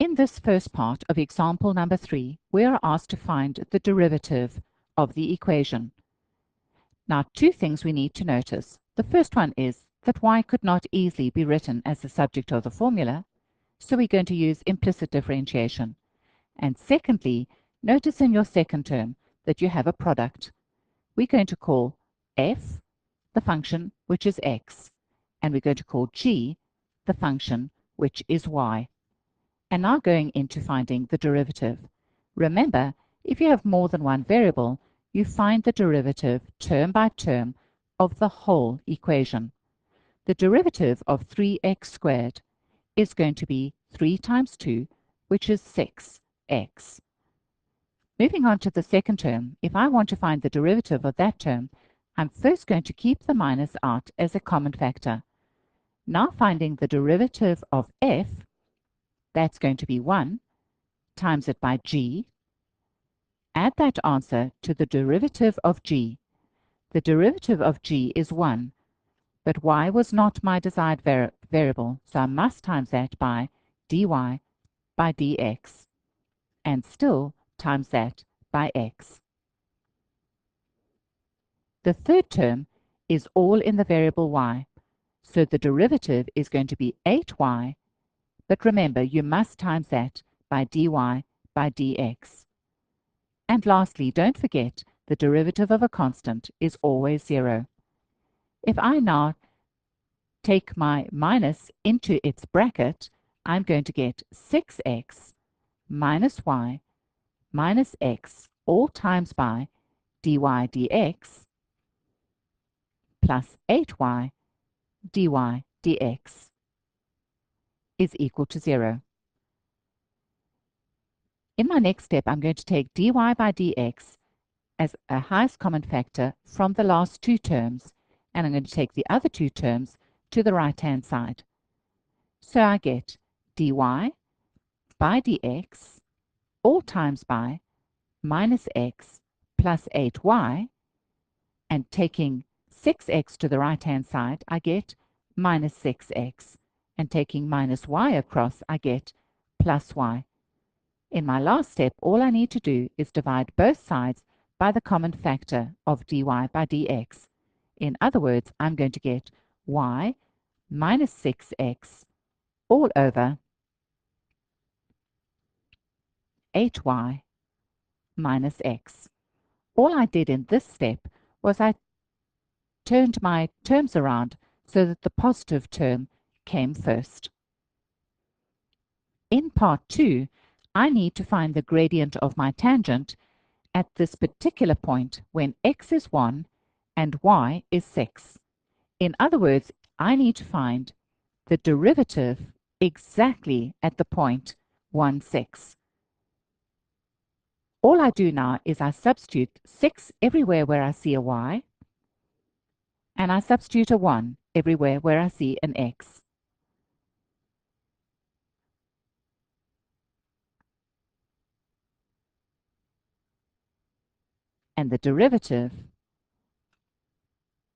In this first part of example number 3, we are asked to find the derivative of the equation. Now, two things we need to notice. The first one is that y could not easily be written as the subject of the formula, so we're going to use implicit differentiation. And secondly, notice in your second term that you have a product. We're going to call f the function which is x, and we're going to call g the function which is y. And now going into finding the derivative. Remember, if you have more than one variable, you find the derivative term by term of the whole equation. The derivative of 3x squared is going to be 3 times 2, which is 6x. Moving on to the second term, if I want to find the derivative of that term, I'm first going to keep the minus out as a common factor. Now finding the derivative of f, that's going to be 1, times it by g. Add that answer to the derivative of g. The derivative of g is 1, but y was not my desired variable, so I must times that by dy by dx, and still times that by x. The third term is all in the variable y, so the derivative is going to be 8y, but remember you must times that by dy by dx. And lastly, don't forget the derivative of a constant is always 0. If I now take my minus into its bracket, I'm going to get 6x minus y minus x all times by dy dx plus 8y dy dx is equal to 0. In my next step, I'm going to take dy by dx as a highest common factor from the last two terms, and I'm going to take the other two terms to the right-hand side. So I get dy by dx all times by minus x plus 8y, and taking 6x to the right-hand side, I get minus 6x, and taking minus y across, I get plus y. In my last step, all I need to do is divide both sides by the common factor of dy by dx. In other words, I'm going to get y minus 6x all over 8y minus x. All I did in this step was I turned my terms around so that the positive term came first. In part 2, I need to find the gradient of my tangent at this particular point when x is 1 and y is 6. In other words, I need to find the derivative exactly at the point 1, 6. All I do now is I substitute 6 everywhere where I see a y, and I substitute a 1 everywhere where I see an x. And the derivative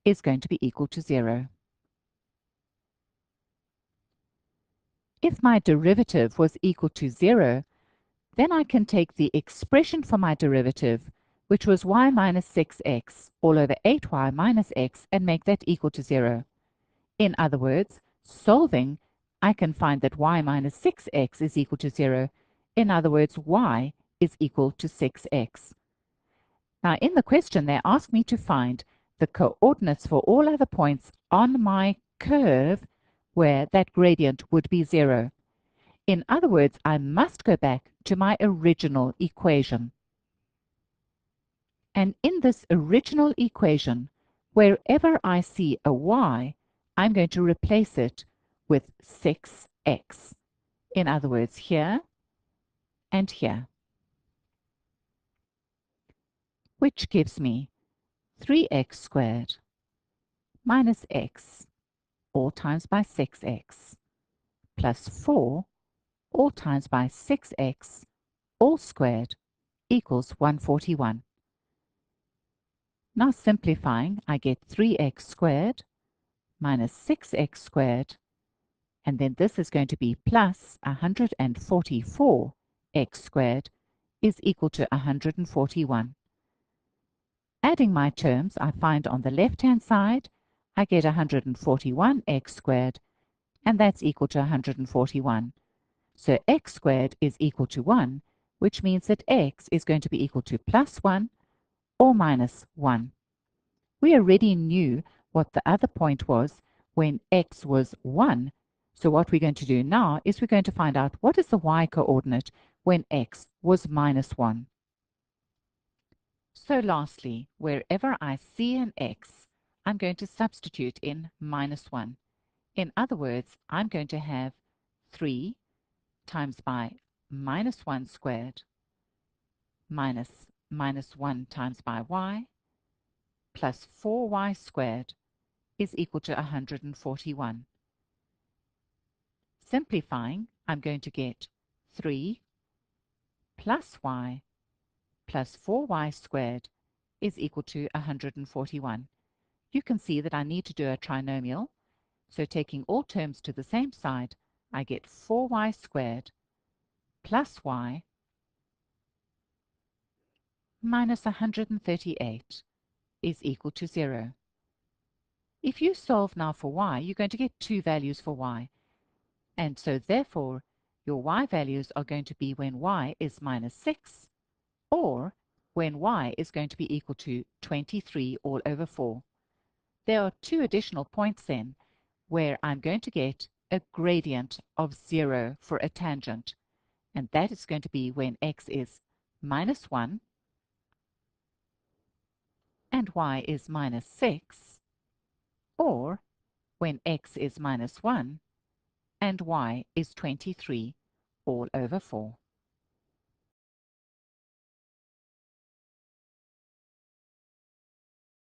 is going to be equal to 0. If my derivative was equal to 0, then I can take the expression for my derivative, which was y minus 6x all over 8y minus x, and make that equal to 0. In other words, solving, I can find that y minus 6x is equal to 0. In other words, y is equal to 6x. Now, in the question, they ask me to find the coordinates for all other points on my curve where that gradient would be 0. In other words, I must go back to my original equation. And in this original equation, wherever I see a y, I'm going to replace it with 6x. In other words, here and here, which gives me 3x squared minus x all times by 6x plus 4 all times by 6x all squared equals 141. Now simplifying, I get 3x squared minus 6x squared, And then this is going to be plus 144 x squared is equal to 141. Adding my terms, I find on the left-hand side, I get 141 x squared, and that's equal to 141. So x squared is equal to 1, which means that x is going to be equal to plus 1 or minus 1. We already knew what the other point was when x was 1. So what we're going to do now is we're going to find out what is the y coordinate when x was minus 1. So lastly, wherever I see an x, I'm going to substitute in minus 1. In other words, I'm going to have 3 times by minus 1 squared minus minus 1 times by y plus 4y squared is equal to 141. Simplifying, I'm going to get 3 plus y plus 4y squared is equal to 141. You can see that I need to do a trinomial, so taking all terms to the same side, I get 4y squared plus y minus 138 is equal to 0. If you solve now for y, you're going to get two values for y. And so therefore, your y values are going to be when y is minus 6 or when y is going to be equal to 23 all over 4. There are two additional points then where I'm going to get a gradient of 0 for a tangent. And that is going to be when x is minus 1 and y is minus 6, or when x is minus 1 and y is 23 all over 4.